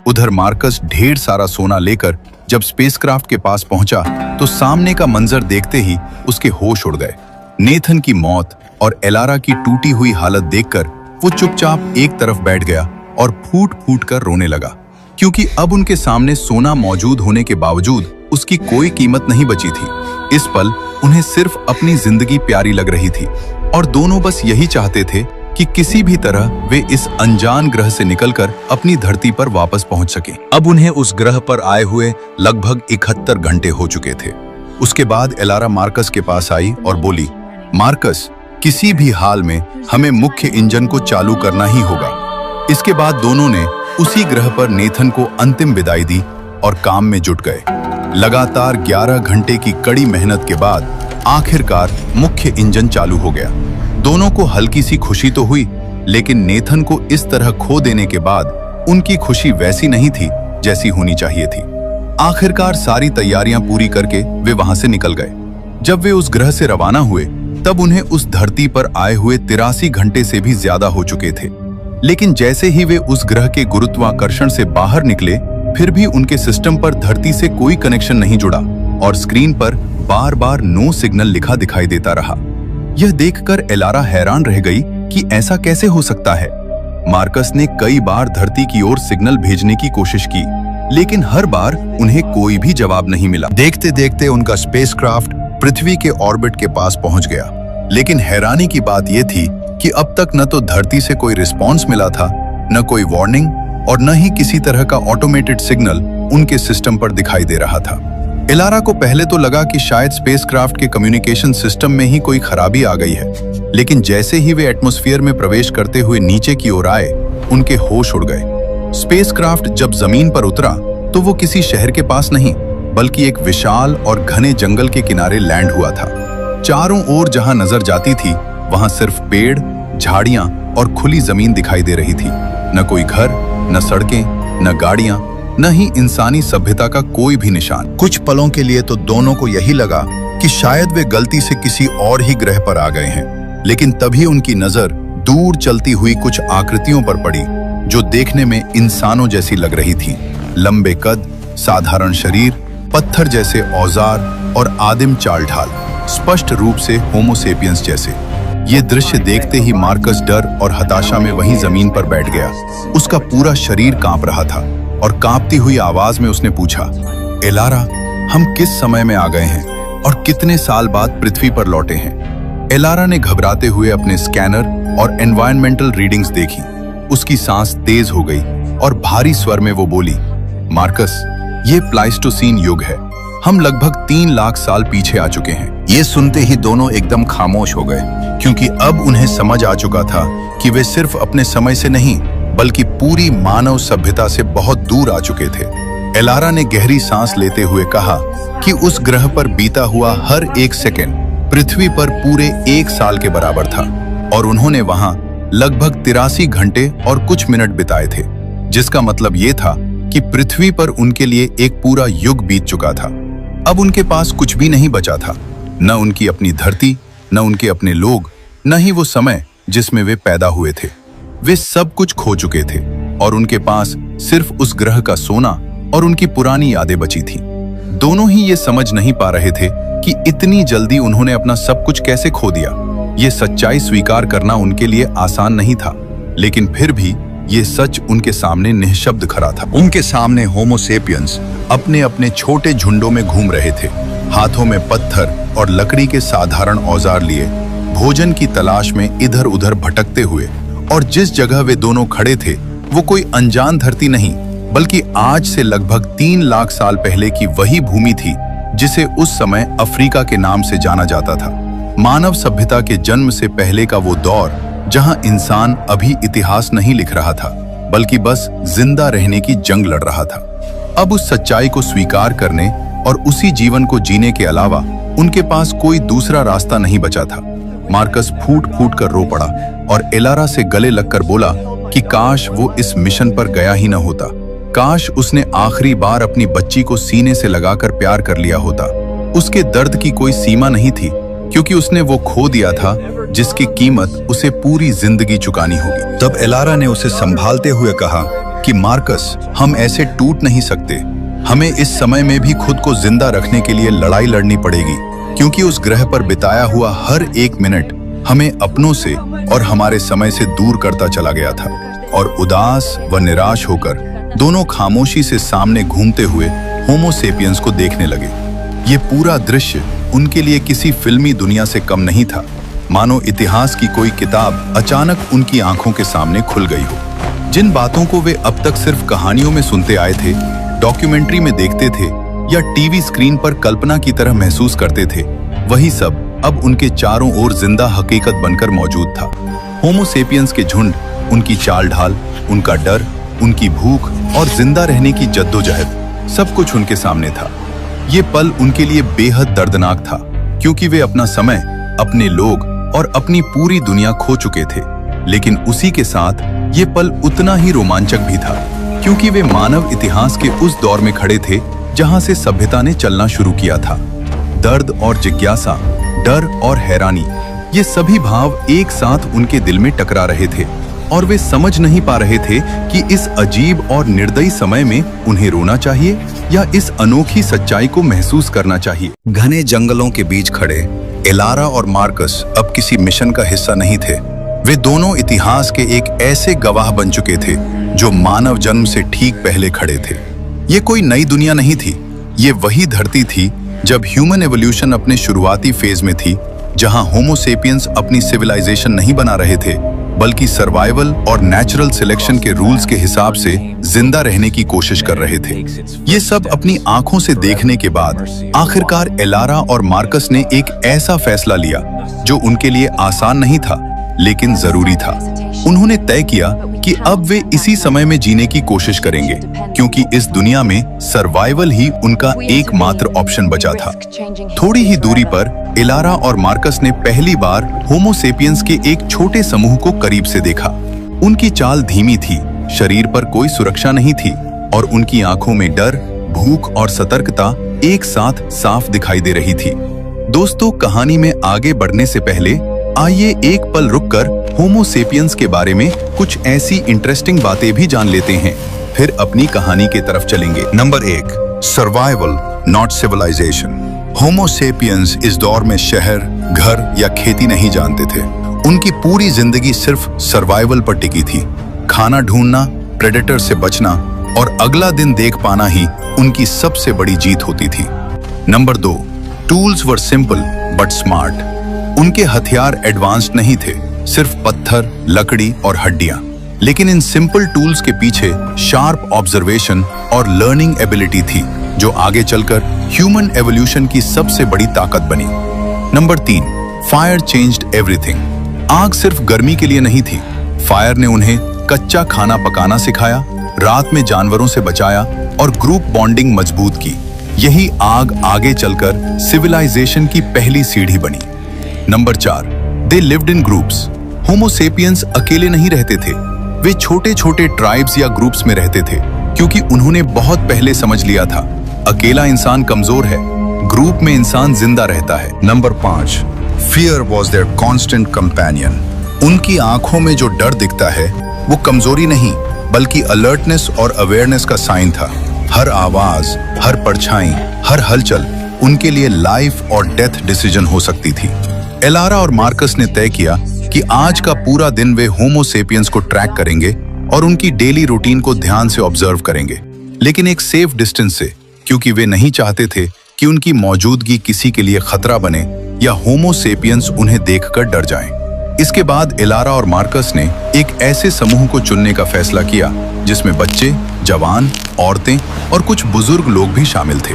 उधर मार्कस ढेर सारा सोना लेकर जब स्पेसक्राफ्ट के पास पहुंचा तो सामने का मंजर देखते ही उसके होश उड़ गए। नेथन की मौत और एलारा की टूटी हुई हालत देखकर वो चुपचाप एक तरफ बैठ गया और फूट फूट कर रोने लगा, क्योंकि अब उनके सामने सोना मौजूद होने के बावजूद उसकी कोई कीमत नहीं बची थी। इस पल उन्हें सिर्फ अपनी जिंदगी प्यारी लग रही थी और दोनों बस यही चाहते थे कि किसी भी तरह वे इस अनजान ग्रह से निकलकर अपनी धरती पर वापस पहुंच सके। अब उन्हें उस ग्रह पर आए हुए लगभग 71 घंटे हो चुके थे। उसके बाद एलारा मार्कस के पास आई और बोली, मार्कस, किसी भी हाल में हमें मुख्य इंजन को चालू करना ही होगा। इसके बाद दोनों ने उसी ग्रह पर नेथन को अंतिम विदाई दी और काम में जुट गए। लगातार 11 घंटे की कड़ी मेहनत के बाद आखिरकार मुख्य इंजन चालू हो गया। दोनों को हल्की सी खुशी तो हुई, लेकिन नेथन को इस तरह खो देने के बाद उनकी खुशी वैसी नहीं थी जैसी होनी चाहिए थी। आखिरकार सारी तैयारियां पूरी करके वे वहां से निकल गए। जब वे उस ग्रह से रवाना हुए तब उन्हें उस धरती पर आए हुए 83 घंटे से भी ज्यादा हो चुके थे, लेकिन जैसे ही वे उस ग्रह के गुरुत्वाकर्षण से बाहर निकले फिर भी उनके सिस्टम पर धरती से कोई कनेक्शन नहीं जुड़ा और स्क्रीन पर बार बार नो सिग्नल लिखा दिखाई देता रहा। यह देखकर एलारा हैरान रह गई कि ऐसा कैसे हो सकता है। मार्कस ने कई बार धरती की ओर सिग्नल भेजने की कोशिश की, लेकिन हर बार उन्हें कोई भी जवाब नहीं मिला। देखते देखते उनका स्पेसक्राफ्ट पृथ्वी के ऑर्बिट के पास पहुंच गया, लेकिन हैरानी की बात यह थी कि अब तक न तो धरती से कोई रिस्पॉन्स मिला था, न कोई वार्निंग और न ही किसी तरह का ऑटोमेटेड सिग्नल उनके सिस्टम पर दिखाई दे रहा था। एलारा को पहले तो लगा कि शायद स्पेसक्राफ्ट के कम्युनिकेशन सिस्टम में ही कोई खराबी आ गई है, लेकिन जैसे ही वे एटमॉस्फेयर में प्रवेश करते हुए नीचे की ओर आए उनके होश उड़ गए। स्पेसक्राफ्ट जब जमीन पर उतरा तो वो किसी शहर के पास नहीं बल्कि एक विशाल और घने जंगल के किनारे लैंड हुआ था। चारों ओर जहां नजर जाती थी वहां सिर्फ पेड़, झाड़ियां और खुली जमीन दिखाई दे रही थी। न कोई घर, न सड़कें, न गाड़ियां, न ही इंसानी सभ्यता का कोई भी निशान। कुछ पलों के लिए तो दोनों को यही लगा कि शायद वे गलती से किसी और ही ग्रह पर आ गए हैं, लेकिन तभी उनकी नजर दूर चलती हुई कुछ आकृतियों पर पड़ी जो देखने में इंसानों जैसी लग रही थी। लंबे कद, साधारण शरीर, पत्थर जैसे औजार और आदिम चाल ढाल, स्पष्ट रूप से होमोसेपियंस जैसे। ये दृश्य देखते ही मार्कस डर और हताशा में वहीं जमीन पर बैठ गया। उसका पूरा शरीर कांप रहा था और कांपती हुई आवाज में उसने पूछा, एलारा, हम किस समय में आ गए हैं और कितने साल बाद पृथ्वी पर लौटे हैं? एलारा ने घबराते हुए अपने स्कैनर और एनवायरमेंटल रीडिंग्स देखी। उसकी सांस तेज हो गई और भारी स्वर में वो बोली, मार्कस, ये प्लाइस्टोसीन युग है। हम लगभग 3 लाख साल पीछे आ चुके हैं। ये सुनते ही दोनों एकदम खामोश हो गए, क्योंकि अब उन्हें समझ आ चुका था कि वे सिर्फ अपने समय से नहीं बल्कि पूरी मानव सभ्यता से बहुत दूर आ चुके थे। एलारा ने गहरी सांस लेते हुए कहा कि उस ग्रह पर बीता हुआ हर एक सेकंड पृथ्वी पर पूरे 1 साल के बराबर था और उन्होंने वहां लगभग 83 घंटे और कुछ मिनट बिताए थे, जिसका मतलब ये था कि पृथ्वी पर उनके लिए एक पूरा युग बीत चुका था। अब उनके पास कुछ भी नहीं बचा था, न उनकी अपनी धरती, न उनके अपने लोग, न ही वो समय जिसमें वे पैदा हुए थे। वे सब कुछ खो चुके थे और उनके पास सिर्फ उस ग्रह का सोना और उनकी पुरानी यादें बची थी। दोनों ही ये समझ नहीं पा रहे थे कि इतनी जल्दी उन्होंने अपना सब कुछ कैसे खो दिया। ये सच्चाई स्वीकार करना उनके लिए आसान नहीं था, लेकिन फिर भी ये सच उनके सामने निःशब्द खड़ा था। उनके सामने होमो सेपियंस अपने अपने छोटे झुंडों में घूम रहे थे, हाथों में पत्थर और लकड़ी के साधारण औजार लिए, भोजन की तलाश में इधर उधर भटकते हुए। और जिस जगह वे दोनों खड़े थे वो कोई अनजान धरती नहीं, बल्कि आज से लगभग 3 लाख साल पहले की वही भूमि थी जिसे उस समय अफ्रीका के नाम से जाना जाता था। मानव सभ्यता के जन्म से पहले का वो दौर जहां इंसान अभी इतिहास नहीं लिख रहा था, बल्कि बस जिंदा रहने की जंग लड़ रहा था। अब उस सच्चाई को स्वीकार करने और उसी जीवन को जीने के अलावा उनके पास कोई दूसरा रास्ता नहीं बचा था। मार्कस फूट फूट कर रो पड़ा और एलारा से गले लगकर बोला कि काश वो इस मिशन पर गया ही न होता। काश उसने आखिरी बार अपनी बच्ची को सीने से लगाकर प्यार कर लिया होता। उसके दर्द की कोई सीमा नहीं थी, क्योंकि उसने वो खो दिया था जिसकी कीमत उसे पूरी जिंदगी चुकानी होगी। तब एलारा ने उसे संभालते हुए कहा कि मार्कस, हम ऐसे टूट नहीं सकते। हमें इस समय में भी खुद को जिंदा रखने के लिए लड़ाई लड़नी पड़ेगी, क्योंकि उस ग्रह पर बिताया हुआ हर एक मिनट हमें अपनों से और हमारे समय से दूर करता चला गया था। और उदास व निराश होकर दोनों खामोशी से सामने घूमते हुए होमो सेपियंस को देखने लगे। ये पूरा दृश्य उनके लिए किसी फिल्मी दुनिया से कम नहीं था, मानो इतिहास की कोई किताब अचानक उनकी आंखों के सामने खुल गई हो। जिन बातों को वे अब तक सिर्फ कहानियों में सुनते आए थे, डॉक्यूमेंट्री में देखते थे या टीवी स्क्रीन पर कल्पना की तरह महसूस करते थे, वही सब अब उनके चारों ओर जिंदा हकीकत बनकर मौजूद था। होमो सेपियंस के झुंड, उनकी चाल ढाल, उनका डर, उनकी भूख और जिंदा रहने की जद्दोजहद, सब कुछ उनके सामने था। ये पल उनके लिए बेहद दर्दनाक था, क्योंकि वे अपना समय, अपने लोग और अपनी पूरी दुनिया खो चुके थे। लेकिन उसी के साथ ये पल उतना ही रोमांचक भी था, क्योंकि वे मानव इतिहास के उस दौर में खड़े थे जहां से सभ्यता ने चलना शुरू किया था। दर्द और जिज्ञासा, डर और हैरानी, ये सभी भाव एक साथ उनके दिल में टकरा रहे थे और वे समझ नहीं पा रहे थे कि इस अजीब और निर्दयी समय में उन्हें रोना चाहिए या इस अनोखी सच्चाई को महसूस करना चाहिए। घने जंगलों के बीच खड़े एलारा और मार्कस अब किसी मिशन का हिस्सा नहीं थे। वे दोनों इतिहास के एक ऐसे गवाह बन चुके थे जो मानव जन्म से ठीक पहले खड़े थे। ये कोई नई दुनिया नहीं थी, ये वही धरती थी जब ह्यूमन एवोल्यूशन अपने शुरुआती फेज में थी, जहां होमो सेपियंस अपनी सिविलाइजेशन नहीं बना रहे थे, बल्कि सर्वाइवल और नेचुरल सिलेक्शन के रूल्स के हिसाब से जिंदा रहने की कोशिश कर रहे थे। ये सब अपनी आंखों से देखने के बाद आखिरकार एलारा और मार्कस ने एक ऐसा फैसला लिया जो उनके लिए आसान नहीं था, लेकिन जरूरी था। उन्होंने तय किया कि अब वे इसी समय में जीने की कोशिश करेंगे, क्योंकि इस दुनिया में सर्वाइवल ही उनका एकमात्र ऑप्शन बचा था। थोड़ी ही दूरी पर एलारा और मार्कस ने पहली बार होमो सेपियंस के एक छोटे समूह को करीब से देखा। उनकी चाल धीमी थी, शरीर पर कोई सुरक्षा नहीं थी और उनकी आंखों में डर, भूख और सतर्कता एक साथ साफ दिखाई दे रही थी। दोस्तों, कहानी में आगे बढ़ने से पहले आइए एक पल रुककर होमो सेपियंस के बारे में कुछ ऐसी इंटरेस्टिंग बातें भी जान लेते हैं, फिर अपनी कहानी की तरफ चलेंगे। Number 1, survival not civilization. Homo sapiens इस दौर में शहर, घर या खेती नहीं जानते थे। उनकी पूरी जिंदगी सिर्फ सर्वाइवल पर टिकी थी। खाना ढूंढना, प्रेडेटर से बचना और अगला दिन देख पाना ही उनकी सबसे बड़ी जीत होती थी। Number 2, tools were simple but smart. उनके हथियार एडवांस्ड नहीं थे, सिर्फ पत्थर, लकड़ी और हड्डियां। लेकिन इन सिंपल टूल्स के पीछे शार्प ऑब्जर्वेशन और लर्निंग एबिलिटी थी, जो आगे चलकर ह्यूमन एवोल्यूशन की सबसे बड़ी ताकत बनी। Number 3, fire changed everything. आग सिर्फ गर्मी के लिए नहीं थी। फायर ने उन्हें कच्चा खाना पकाना सिखाया, रात में जानवरों से बचाया और ग्रुप बॉन्डिंग मजबूत की। यही आग आगे चलकर सिविलाइजेशन की पहली सीढ़ी बनी। Number 4, they lived in groups. Homo sapiens अकेले नहीं रहते थे, वे छोटे छोटे ट्राइब्स या ग्रुप्स में रहते थे, क्योंकि उन्होंने बहुत पहले समझ लिया था अकेला इंसान कमजोर है, ग्रुप में इंसान जिंदा रहता है। Number 5, fear was their constant companion. उनकी आंखों में जो डर दिखता है वो कमजोरी नहीं बल्कि अलर्टनेस और अवेयरनेस का साइन था। हर आवाज, हर परछाई, हर हलचल उनके लिए लाइफ और डेथ डिसीजन हो सकती थी। एलारा और मार्कस ने तय किया कि आज का पूरा दिन वे होमो सेपियंस को ट्रैक करेंगे और उनकी डेली रूटीन को ध्यान से ऑब्जर्व करेंगे, लेकिन एक सेफ डिस्टेंस से, क्योंकि वे नहीं चाहते थे कि उनकी मौजूदगी किसी के लिए खतरा बने या होमो सेपियंस उन्हें देखकर डर जाएं। इसके बाद एलारा और मार्कस ने एक ऐसे समूह को चुनने का फैसला किया जिसमें बच्चे, जवान, औरतें और कुछ बुजुर्ग लोग भी शामिल थे।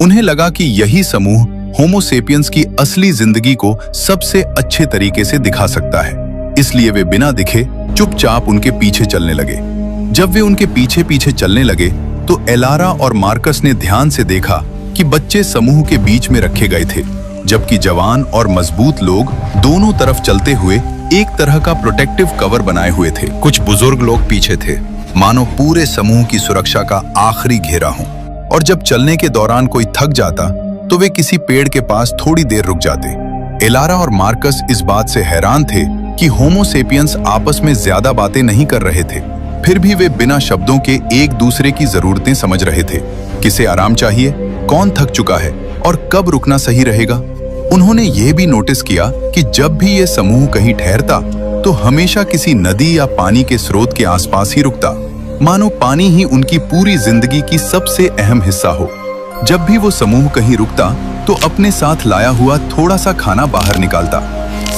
उन्हें लगा कि यही समूह होमो सेपियंस की असली जिंदगी को सबसे अच्छे तरीके से दिखा सकता है। इसलिए वे बिना दिखे चुपचाप उनके पीछे चलने लगे। जब वे उनके पीछे पीछे चलने लगे तो एलारा और मार्कस ने ध्यान से देखा कि बच्चे समूह के बीच में रखे गए थे, जबकि जवान और मजबूत लोग दोनों तरफ चलते हुए एक तरह का प्रोटेक्टिव कवर बनाए हुए थे। कुछ बुजुर्ग लोग पीछे थे, मानो पूरे समूह की सुरक्षा का आखिरी घेरा हो। और जब चलने के दौरान कोई थक जाता तो वे किसी पेड़ के पास थोड़ी देर रुक जाते। एलारा और मार्कस इस बात से हैरान थे कि होमो सेपियंस आपस में ज्यादा बातें नहीं कर रहे थे, फिर भी वे बिना शब्दों के एक दूसरे की जरूरतें समझ रहे थे। किसे आराम चाहिए, कौन थक चुका है और कब रुकना सही रहेगा। उन्होंने ये भी नोटिस किया कि जब भी ये समूह कहीं ठहरता तो हमेशा किसी नदी या पानी के स्रोत के आसपास ही रुकता, मानो पानी ही उनकी पूरी जिंदगी की सबसे अहम हिस्सा हो। जब भी वो समूह कहीं रुकता तो अपने साथ लाया हुआ थोड़ा सा खाना बाहर निकालता।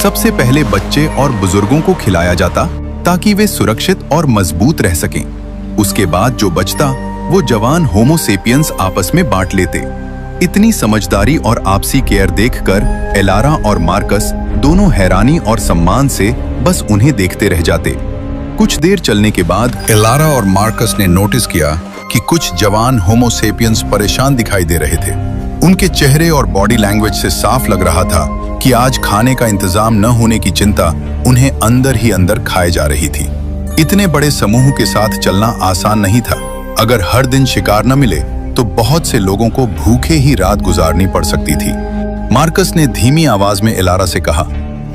सबसे पहले बच्चे और बुजुर्गों को खिलाया जाता ताकि वे सुरक्षित और मजबूत रह सकें। उसके बाद जो बचता वो जवान होमो सेपियंस आपस में बांट लेते। इतनी समझदारी और आपसी केयर देखकर एलारा और मार्कस दोनों हैरानी और सम्मान से बस उन्हें देखते रह जाते। कुछ देर चलने के बाद एलारा और मार्कस ने नोटिस किया कि कुछ जवान होमो सेपियंस परेशान दिखाई दे रहे थे। उनके चेहरे और बॉडी लैंग्वेज से साफ लग रहा था कि आज खाने का इंतजाम न होने की चिंता उन्हें अंदर ही अंदर खाए जा रही थी। इतने बड़े समूह के साथ चलना आसान नहीं था। अगर हर दिन शिकार न मिले तो बहुत से लोगों को भूखे ही रात गुजारनी पड़ सकती थी। मार्कस ने धीमी आवाज में एलारा से कहा,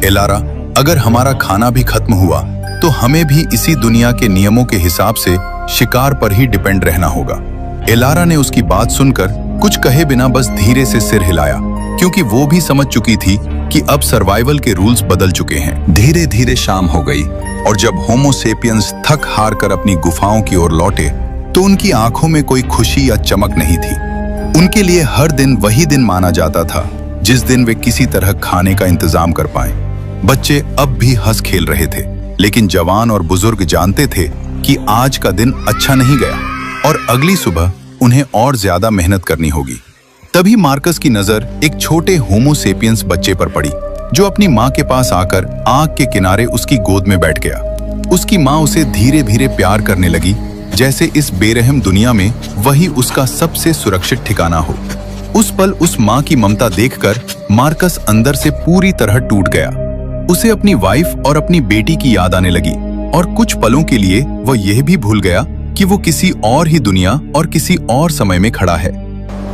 एलारा, अगर हमारा खाना भी खत्म हुआ तो हमें भी इसी दुनिया के नियमों के हिसाब से शिकार पर ही डिपेंड रहना होगा। एलारा ने उसकी बात सुनकर कुछ कहे बिना बस धीरे से सिर हिलाया, क्योंकि वो भी समझ चुकी थी कि अब सर्वाइवल के रूल्स बदल चुके हैं। धीरे धीरे शाम हो गई और जब होमो सेपियंस थक हार कर अपनी गुफाओं की ओर लौटे तो उनकी आंखों में कोई खुशी या चमक नहीं थी। उनके लिए हर दिन वही दिन माना जाता था जिस दिन वे किसी तरह खाने का इंतजाम कर पाए। बच्चे अब भी हंस खेल रहे थे, लेकिन जवान और बुजुर्ग जानते थे कि आज का दिन अच्छा नहीं गया और अगली सुबह उन्हें और ज्यादा मेहनत करनी होगी। तभी मार्कस की नजर एक छोटे होमो सेपियंस बच्चे पर पड़ी, जो अपनी माँ के पास आकर आग के किनारे उसकी गोद में बैठ गया। उसकी माँ उसे धीरे धीरे प्यार करने लगी, जैसे इस बेरहम दुनिया में वही उसका सबसे सुरक्षित ठिकाना हो। उस पल उस माँ की ममता देखकर मार्कस अंदर से पूरी तरह टूट गया। उसे अपनी वाइफ और अपनी बेटी की याद आने लगी और कुछ पलों के लिए वह यह भी भूल गया कि वो किसी और ही दुनिया और किसी और समय में खड़ा है।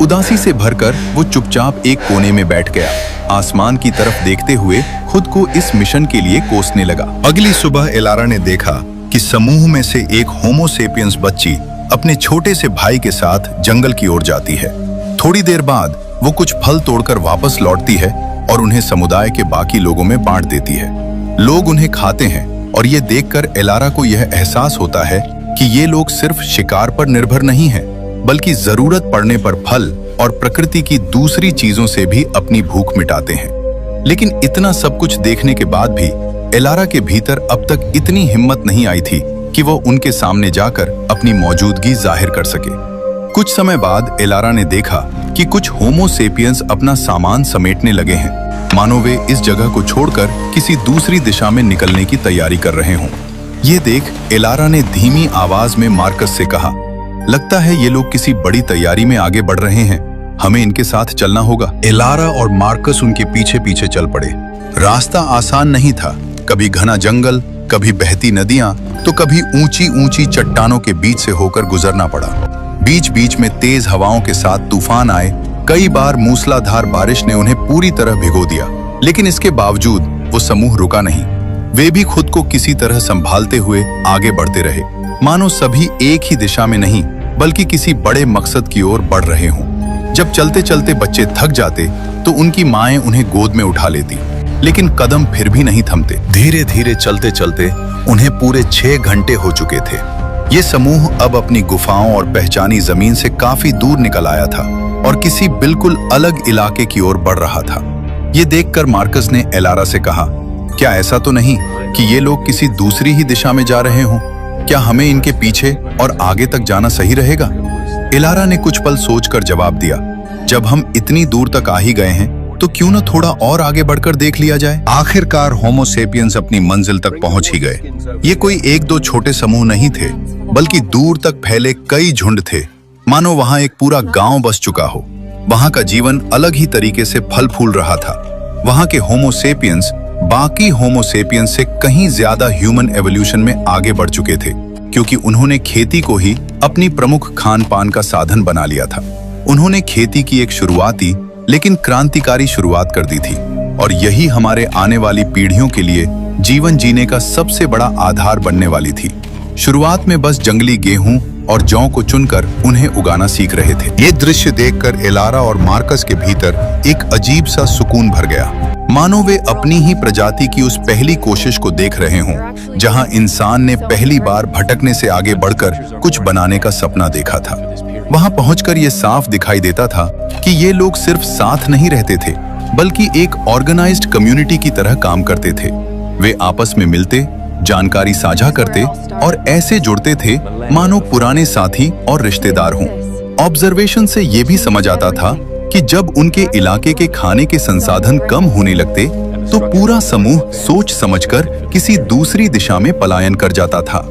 उदासी से भरकर वो चुपचाप एक कोने में बैठ गया, आसमान की तरफ देखते हुए खुद को इस मिशन के लिए कोसने लगा। अगली सुबह एलारा ने देखा कि समूह में से एक होमो सेपियंस बच्ची अपने छोटे से भाई के साथ जंगल की ओर जाती है। थोड़ी देर बाद वो कुछ फल तोड़कर वापस लौटती है और उन्हें समुदाय के बाकी लोगों में बांट देती है। लोग उन्हें खाते हैं और ये देखकर एलारा को यह एहसास होता है कि ये लोग सिर्फ शिकार पर निर्भर नहीं हैं, बल्कि जरूरत पड़ने पर फल और प्रकृति की दूसरी चीजों से भी अपनी भूख मिटाते हैं। लेकिन इतना सब कुछ देखने के बाद भी एलारा के भीतर अब तक इतनी हिम्मत नहीं आई थी कि वो उनके सामने जाकर अपनी मौजूदगी जाहिर कर सके। कुछ समय बाद एलारा ने देखा कि कुछ होमो सेपियंस अपना सामान समेटने लगे हैं, मानो वे इस जगह को छोड़कर किसी दूसरी दिशा में निकलने की तैयारी कर रहे हों। ये देख एलारा ने धीमी आवाज में मार्कस से कहा, लगता है ये लोग किसी बड़ी तैयारी में आगे बढ़ रहे हैं, हमें इनके साथ चलना होगा। एलारा और मार्कस उनके पीछे पीछे चल पड़े। रास्ता आसान नहीं था, कभी घना जंगल, कभी बहती नदियां, तो कभी ऊंची ऊंची चट्टानों के बीच से होकर गुजरना पड़ा। बीच बीच में तेज हवाओं के साथ तूफान आए कई बार मूसलाधार बारिश ने उन्हें पूरी तरह भिगो दिया, लेकिन इसके बावजूद वो समूह रुका नहीं। वे भी खुद को किसी तरह संभालते हुए आगे बढ़ते रहे, मानो सभी एक ही दिशा में नहीं बल्कि किसी बड़े मकसद की ओर बढ़ रहे हों। जब चलते चलते बच्चे थक जाते तो उनकी माएं उन्हें गोद में उठा लेती, लेकिन कदम फिर भी नहीं थमते। धीरे धीरे चलते चलते उन्हें पूरे 6 घंटे हो चुके थे। ये समूह अब अपनी गुफाओं और पहचानी जमीन से काफी दूर निकल आया था और किसी बिल्कुल अलग इलाके की ओर बढ़ रहा था। ये देखकर मार्कस ने एलारा से कहा, क्या ऐसा तो नहीं कि ये लोग किसी दूसरी ही दिशा में जा रहे हों? क्या हमें इनके पीछे और आगे तक जाना सही रहेगा? एलारा ने कुछ पल सोचकर जवाब दिया, जब हम इतनी दूर तक आ ही गए हैं तो क्यों न थोड़ा और आगे बढ़कर देख लिया जाए। आखिरकार होमो सेपियंस अपनी मंजिल तक पहुंच ही गए। ये कोई 1-2 छोटे समूह नहीं थे, बल्कि दूर तक फैले कई झुंड थे, मानो वहां एक पूरा गांव बस चुका हो। वहां का जीवन अलग ही तरीके से फल फूल रहा था। वहां के होमो सेपियंस बाकी होमो सेपियंस से कहीं ज्यादा ह्यूमन एवोल्यूशन में आगे बढ़ चुके थे, क्योंकि उन्होंने खेती को ही अपनी प्रमुख खान पान का साधन बना लिया था। उन्होंने खेती की एक शुरुआती लेकिन क्रांतिकारी शुरुआत कर दी थी, और यही हमारे आने वाली पीढ़ियों के लिए जीवन जीने का सबसे बड़ा आधार बनने वाली थी। शुरुआत में बस जंगली गेहूं और जौ को चुनकर उन्हें उगाना सीख रहे थे। ये दृश्य देखकर एलारा और मार्कस के भीतर एक अजीब सा सुकून भर गया, मानो वे अपनी ही प्रजाति की उस पहली कोशिश को देख रहे हों, जहां इंसान ने पहली बार भटकने से आगे बढ़कर कुछ बनाने का सपना देखा था। वहां पहुंचकर ये साफ दिखाई देता था कि ये लोग सिर्फ साथ नहीं रहते थे, बल्कि एक ऑर्गेनाइज्ड कम्युनिटी की तरह काम करते थे। वे आपस में मिलते, जानकारी साझा करते और ऐसे जुड़ते थे मानो पुराने साथी और रिश्तेदार हों। ऑब्जर्वेशन से ये भी समझ आता था कि जब उनके इलाके के खाने के संसाधन कम होने लगते तो पूरा समूह सोच समझकर किसी दूसरी दिशा में पलायन कर जाता था।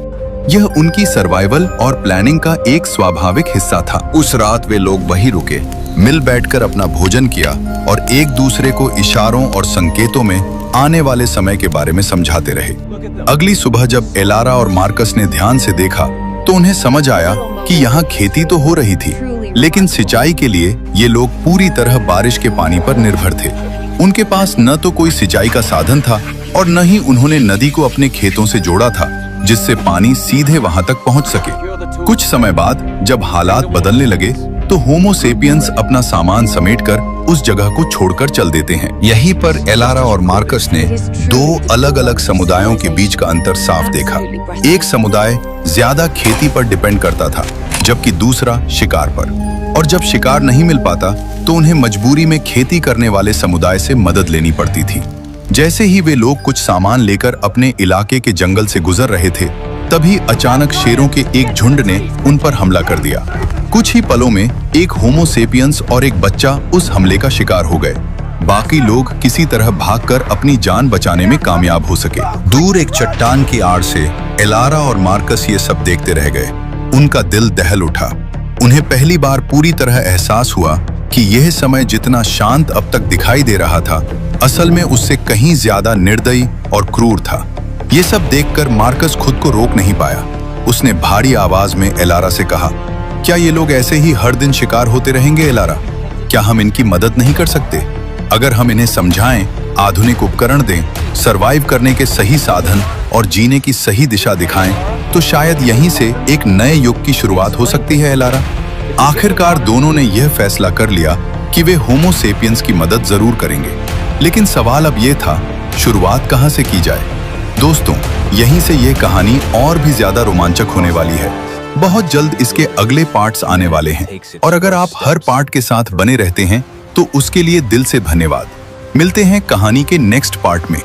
यह उनकी सर्वाइवल और प्लानिंग का एक स्वाभाविक हिस्सा था। उस रात वे लोग वहीं रुके, मिल बैठकर अपना भोजन किया और एक दूसरे को इशारों और संकेतों में आने वाले समय के बारे में समझाते रहे। अगली सुबह जब एलारा और मार्कस ने ध्यान से देखा तो उन्हें समझ आया कि यहाँ खेती तो हो रही थी, लेकिन सिंचाई के लिए ये लोग पूरी तरह बारिश के पानी पर निर्भर थे। उनके पास न तो कोई सिंचाई का साधन था और न ही उन्होंने नदी को अपने खेतों से जोड़ा था जिससे पानी सीधे वहां तक पहुंच सके। कुछ समय बाद जब हालात बदलने लगे तो होमो सेपियंस अपना सामान समेटकर उस जगह को छोड़कर चल देते हैं। यहीं पर एलारा और मार्कस ने 2 अलग-अलग समुदायों के बीच का अंतर साफ देखा। एक समुदाय ज्यादा खेती पर डिपेंड करता था, जबकि दूसरा शिकार पर। और जब शिकार नहीं मिल पाता तो उन्हें मजबूरी में खेती करने वाले समुदाय से मदद लेनी पड़ती थी। जैसे ही वे लोग कुछ सामान लेकर अपने इलाके के जंगल से गुजर रहे थे, तभी अचानक शेरों के एक झुंड ने उन पर हमला कर दिया। कुछ ही पलों में एक होमो सेपियंस और एक बच्चा उस हमले का शिकार हो गए। बाकी लोग किसी तरह भागकर अपनी जान बचाने में कामयाब हो सके। दूर एक चट्टान की आड़ से एलारा और मार्कस ये सब देखते रह गए। उनका दिल दहल उठा। उन्हें पहली बार पूरी तरह एहसास हुआ कि यह समय जितना शांत अब तक दिखाई दे रहा था, असल में उससे कहीं ज्यादा निर्दयी और क्रूर था। ये सब देखकर मार्कस खुद को रोक नहीं पाया। उसने भारी आवाज में एलारा से कहा, क्या ये लोग ऐसे ही हर दिन शिकार होते रहेंगे एलारा? क्या हम इनकी मदद नहीं कर सकते? अगर हम इन्हें समझाएं, आधुनिक उपकरण दें, सरवाइव करने के सही साधन और जीने की सही दिशा दिखाएं, तो शायद यहीं से एक नए युग की शुरुआत हो सकती है एलारा। आखिरकार दोनों ने यह फैसला कर लिया कि वे होमो सेपियंस की मदद जरूर करेंगे। लेकिन सवाल अब यह था, शुरुआत कहां से की जाए? दोस्तों, यहीं से यह कहानी और भी ज्यादा रोमांचक होने वाली है। बहुत जल्द इसके अगले पार्ट्स आने वाले हैं, और अगर आप हर पार्ट के साथ बने रहते हैं तो उसके लिए दिल से धन्यवाद। मिलते हैं कहानी के नेक्स्ट पार्ट में।